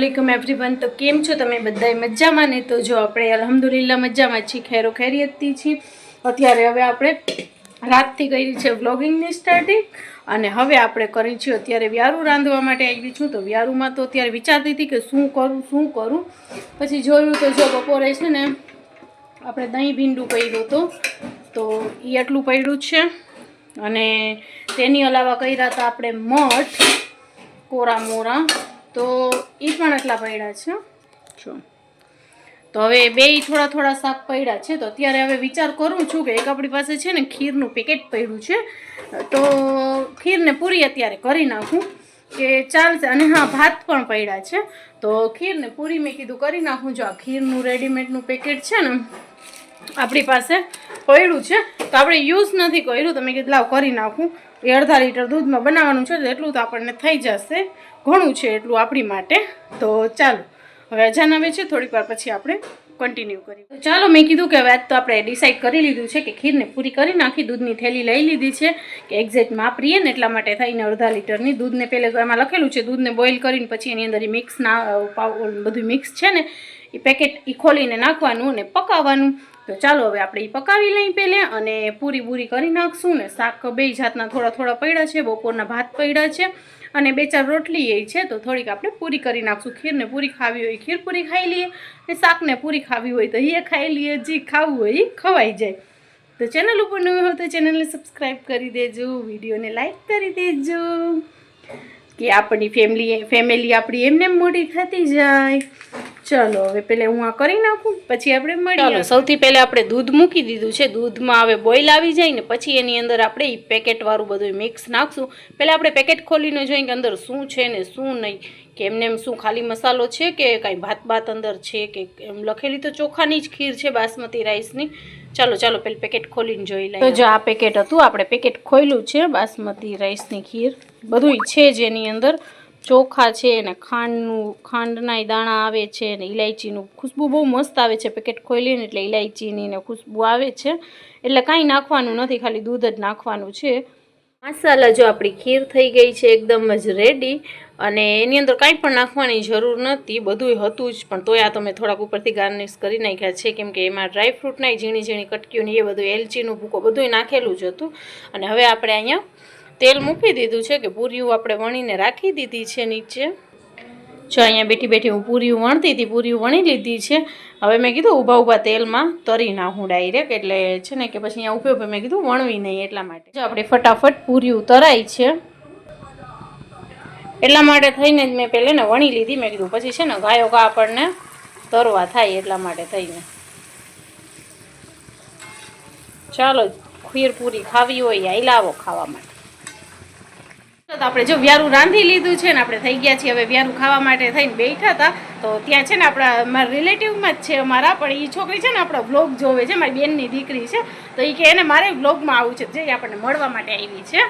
अस्सलामुअलैकुम एवरीवन। तो केम छो तमे बधाय मजामां ने? तो जो આપણે અલ્હમ્દુલિલ્લાહ મજામાં છીએ, ખેરો ખેરિયતથી છીએ। અત્યારે હવે આપણે રાતથી કરી છે વ્લોગિંગની સ્ટાર્ટિંગ અને હવે આપણે કરી છે અત્યારે વ્યારું રાંધવા માટે આવી છું। તો વ્યારુમાં તો અત્યારે વિચારતી હતી કે શું કરું પછી જોયું તો જો બપોરે છે ને આપણે દહીં ભીંડું કર્યું તો એ આટલું પડ્યું છે અને તેની અલાવા કર્યા હતા આપણે મઠ કોરા મોરા, તો એ પણ એટલા પડ્યા છે જો। તો હવે બે થોડા થોડા શાક પડ્યા છે। તો અત્યારે હવે વિચાર કરું છું કે એક આપણી પાસે છે ને ખીરનું પેકેટ પડ્યું છે, તો ખીરને પૂરી અત્યારે કરી નાખું કે ચાલશે। અને હા, ભાત પણ પડ્યા છે, તો ખીરને પૂરી મેં કીધું કરી નાખું। જો આ ખીરનું રેડીમેડનું પેકેટ છે ને આપણી પાસે પડ્યું છે, તો આપણે યુઝ નથી કર્યું, તો મેં કીધું લાવ કરી નાખું। એ અડધા લીટર દૂધમાં બનાવવાનું છે, એટલું તો આપણને થઈ જશે, ઘણું છે એટલું આપણી માટે। તો ચાલો હવે અજાન આવે છે, થોડીક વાર પછી આપણે કન્ટિન્યુ કરીએ। તો ચાલો મેં કીધું કે હવે આજ તો આપણે ડિસાઈડ કરી લીધું છે કે ખીરને પૂરી કરી નાખી। દૂધની થેલી લઈ લીધી છે કે એક્ઝેક્ટ માપ રહીએ ને એટલા માટે થઈને અડધા લીટરની દૂધને પહેલાં એમાં લખેલું છે દૂધને બોઇલ કરીને પછી એની અંદર મિક્સ બધું મિક્સ છે ને એ પેકેટ એ ખોલીને નાખવાનું અને પકાવવાનું। તો ચાલો હવે આપણે એ પકાવી લઈએ પહેલાં અને પૂરી કરી નાખશું ને। શાક બે જાતના થોડા પડ્યા છે, બપોરના ભાત પડ્યા છે અને બે ચાર રોટલી એ છે, તો થોડીક આપણે પૂરી કરી નાખશું। ખીરને પૂરી ખાવી હોય ખીર પૂરી ખાઈ લઈએ ને શાકને પૂરી ખાવી હોય તો એ ખાઈ લઈએ, જે ખાવું હોય એ ખવાઈ જાય। તો ચેનલ ઉપર નવું હોય તો ચેનલને સબસ્ક્રાઈબ કરી દેજો, વિડીયોને લાઈક કરી દેજો કે આપણી ફેમિલી આપણી એમને મોટી થતી જાય। ચલો હવે પહેલાં હું આ કરી નાખું પછી આપણે મળીએ। ચાલો સૌથી પહેલાં આપણે દૂધ મૂકી દીધું છે, દૂધમાં હવે બોઇલ આવી જાય ને પછી એની અંદર આપણે એ પેકેટવાળું બધું મિક્સ નાખશું। પહેલાં આપણે પેકેટ ખોલીને જોઈએ કે અંદર શું છે ને શું નહીં, કે એમને એમ શું ખાલી મસાલો છે કે કાંઈ ભાત અંદર છે કે એમ લખેલી તો ચોખાની જ ખીર છે બાસમતી રાઈસની। ચાલો પહેલાં પેકેટ ખોલીને જોઈ લઈએ। તો જો આ પેકેટ હતું, આપણે પેકેટ ખોલ્યું છે બાસમતી રાઈસની ખીર, બધું છે જ એની અંદર ચોખા છે ને ખાંડના દાણા આવે છે ને ઇલાયચીનું ખુશ્બુ બહુ મસ્ત આવે છે। પેકેટ ખોલીને એટલે ઇલાયચીની ને ખુશ્બુ આવે છે, એટલે કાંઈ નાખવાનું નથી, ખાલી દૂધ જ નાખવાનું છે। મસાલા જો આપણી ખીર થઈ ગઈ છે એકદમ જ રેડી, અને એની અંદર કાંઈ પણ નાખવાની જરૂર નથી, બધું હતું જ, પણ તોય આ તમે થોડાક ઉપરથી ગાર્નિશ કરી નાખ્યા છે, કેમ કે એમાં ડ્રાયફ્રૂટના ઝીણી કટકીઓ ને એ બધું એલચીનો ભૂકો બધું નાખેલું જ હતું। અને હવે આપણે અહીંયા તેલ મૂકી દીધું છે કે પૂરીઓ આપણે વણીને રાખી દીધી છે નીચે। જો અહીંયા બેઠી હું પૂરીઓ વણતી હતી, પૂરીઓ વણી લીધી છે। હવે મેં કીધું ઊભા તેલમાં તરી નાખું ડાયરેક્ટ, એટલે છે ને કે પછી અહીંયા ઊભે મેં કીધું વણવી નહીં એટલા માટે। જો આપણે ફટાફટ પૂરીઓ તરાઈ છે એટલા માટે થઈને જ મેં પહેલાં ને વણી લીધી, મેં કીધું પછી છે ને ગાયો ગા આપણને તરવા થાય એટલા માટે થઈને। ચાલો ખીર પૂરી ખાવી હોય આઈ લાવો ખાવા માટે। તો આપણે જો વ્યારું રાંધી લીધું છે ને આપણે થઈ ગયા છીએ હવે વ્યારું ખાવા માટે થઈને બેઠા હતા। તો ત્યાં છે ને આપણા મારા રિલેટિવમાં જ છે અમારા, પણ એ છોકરી છે ને આપણો વ્લોગ જોવે છે, મારી બેનની દીકરી છે, તો એ કે એને મારે વ્લોગમાં આવું છે, જે આપણને મળવા માટે આવી છે।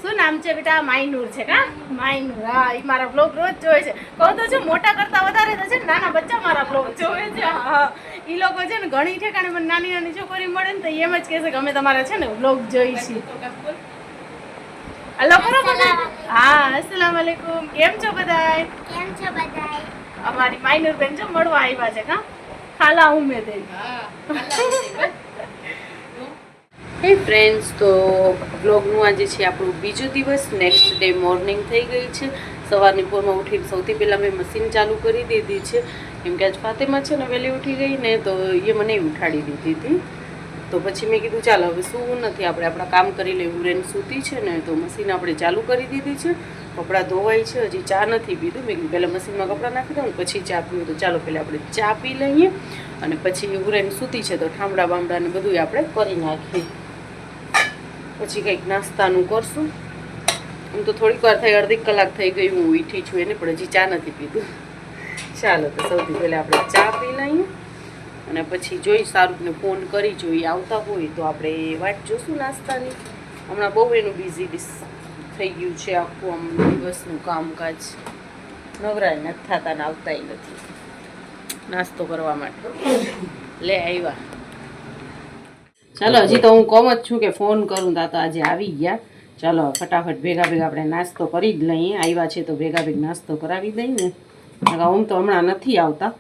શું નામ છે બેટા? માયનુર છે કા? માયનુર, હા, એ મારા વ્લોગ રોજ જોવે છે। કહું તો જો મોટા કરતાં વધારે તો છે ને નાના બચ્ચા મારા વ્લોગ જોવે છે। હા, એ લોકો છે ને ઘણી ઠેકાણે મને નાની છોકરી મળે ને તો એમ જ કહેશે કે અમે તમારા છે ને વ્લોગ જોઈ છીએ। હલો કરો બધા। હા, અસ્સલામુઅલૈકુમ, કેમ છો બધાય? અમારી માયનુર બેન જો મળવા આવ્યા છે કા? ખાલા ઉમેદ। હે ફ્રેન્ડ્સ, તો બ્લોગનું આજે છે આપણું બીજો દિવસ, નેક્સ્ટ ડે મોર્નિંગ થઈ ગઈ છે। સવારની પોરમાં ઉઠીને સૌથી પહેલાં મેં મશીન ચાલુ કરી દીધી છે, કેમ કે આજ ફાતેમાં છે ને વહેલી ઉઠી ગઈ ને તો એ મને ઉઠાડી દીધી હતી। તો પછી મેં કીધું ચાલો હવે સૂવું નથી, આપણે આપણા કામ કરી લેવું। રેન સૂતી છે ને તો મશીન આપણે ચાલુ કરી દીધી છે, કપડાં ધોવાય છે, હજી ચા નથી પીધું। મેં કીધું પહેલાં મશીનમાં કપડાં નાખી દઉં પછી ચા પીવું, તો ચાલો પહેલાં આપણે ચા પી લઈએ અને પછી ઉરેન સૂતી છે તો ઠામડા બામડાને બધું આપણે કરી નાખીએ, પછી કંઈક નાસ્તાનું કરશું। આમ તો થોડીક વાર થઈ, અડધી કલાક થઈ ગઈ હું ઉઠી છું એને, પણ હજી ચા નથી પીધું। ચાલો તો સૌથી પહેલાં આપણે ચા પી લઈએ અને પછી જોઈ શાહરૂખને ફોન કરી જોઈએ આવતા હોય તો આપણે વાટ જોશું નાસ્તાની। હમણાં બહુ એનું બિઝી થઈ ગયું છે આખું આમ દિવસનું કામકાજ, નવરાય નથી થતા ને આવતાય નથી નાસ્તો કરવા માટે। લે આવ્યા, ચાલો હજી તો હું કહું જ છું કે ફોન કરું તો આજે આવી ગયા। ચાલો ફટાફટ ભેગા આપણે નાસ્તો કરી જ લઈએ, આવ્યા છે તો ભેગા નાસ્તો કરાવી દઈએ ને। હું તો હમણાં નથી આવતા,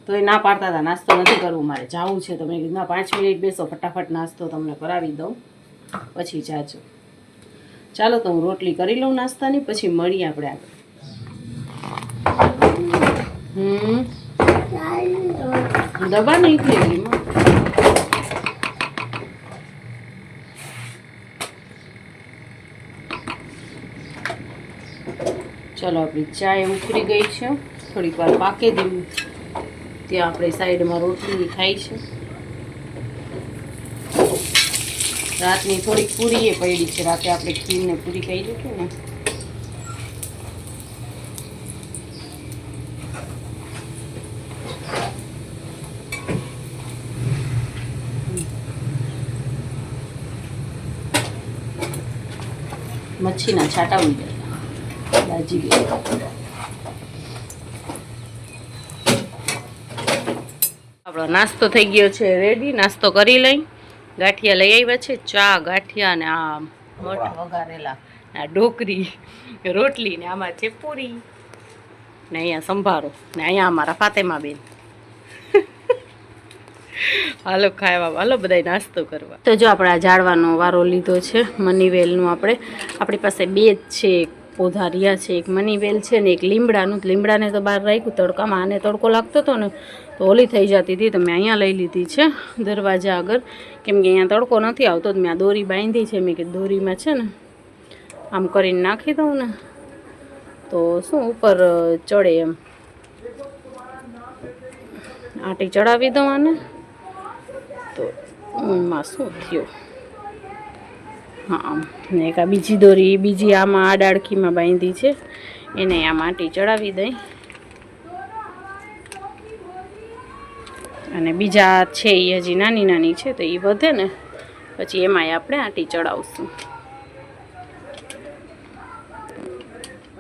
તો એ ના પાડતા હતા નાસ્તો નથી કરવું, મારે જવું છે. તો મેં કીધું ના 5 મિનિટ બેસો, ફટાફટ નાસ્તો તમને કરાવી દઉં પછી જાજો. ચાલો તો હું રોટલી કરી લઉં નાસ્તાની, પછી મળીએ આપણે આગળ. દબા નહીં થઈ. ચલો આપણી ચાય ઉતરી ગઈ છે, થોડીક વાર પાકે દેવું. ત્યાં આપણે સાઈડમાં રોટલી ખાઈ છે. રાતની થોડીક પૂરી એ પડી છે, રાતે આપણે ખીરને પૂરી ખાઈ લીધી ને. મચ્છીના છાંટા ઉડી ગયા, દાજી ગયા. આપણો નાસ્તો થઈ ગયો છે રેડી, નાસ્તો કરી લઈ. ગાંઠિયા લઈ આવ્યા છે, ચા ગાંઠિયા ને આ મઠ વઘારેલા, આ ઢોકરી રોટલી ને આમાં છે પૂરી ને અહીંયા સંભારો ને અહીંયા અમારા ફાતેમા બેન. હાલો ખાવા, હાલો બધા નાસ્તો કરવા. તો જો આપણે આ ઝાડવાનો વારો લીધો છે મનીવેલનું. આપણી પાસે 2 જ છે, એક પોધારિયા છે, એક મનીવેલ છે ને એક લીમડાનું. લીમડાને તો બહાર રાખ્યું તડકામાં, આને તડકો લાગતો હતો ને તો ઓલી થઈ જતી હતી, તો મેં અહીંયા લઈ લીધી છે દરવાજા આગળ, કેમ કે અહીંયા તડકો નથી આવતો. તો મેં આ દોરી બાંધી છે, મેં કે દોરીમાં છે ને આમ કરીને નાખી દઉં ને તો શું ઉપર ચડે એમ. આટી ચડાવી દઉં આને તો એમાં શું થયું. હા, ને એક આ બીજી દોરી, બીજી આમાં આ ડાળખીમાં બાંધી છે, એને આમ આટી ચડાવી દઈ. અને બીજા છે એ હજી નાની નાની છે, તો એ વધે ને પછી એમાંય આપણે આટી ચડાવશું.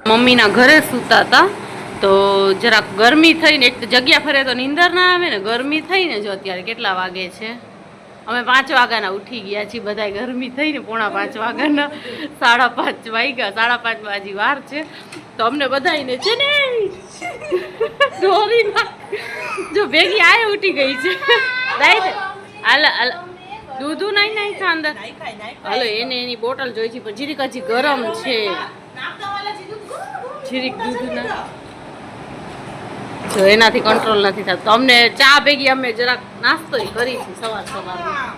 મમ્મીના ઘરે સૂતા હતા તો જરાક ગરમી થઈને, એક તો જગ્યા ફરે તો નીંદર ના આવે ને, ગરમી થઈને જો અત્યારે કેટલા વાગે છે, અમે 5 વાગ્યાના ઉઠી ગયા છીએ બધા. ગરમી થઈને 4:45 વાગ્યાના, 5:30 વાગ્યા, 5:30 વાજી વાર છે. તો અમને બધાને છે ને જો ભેગી આય ઉઠી ગઈ છે. દૂધું નહીં નાખ્યા અંદર, હાલો એને એની બોટલ જોઈ છે, પણ જીરીક હજી ગરમ છે, જીરીક દૂધ ના જો એનાથી કંટ્રોલ નથી થતો. તો અમને ચા ભેગી અમે જરાક નાસ્તો કરી છે સવાર સવારમાં.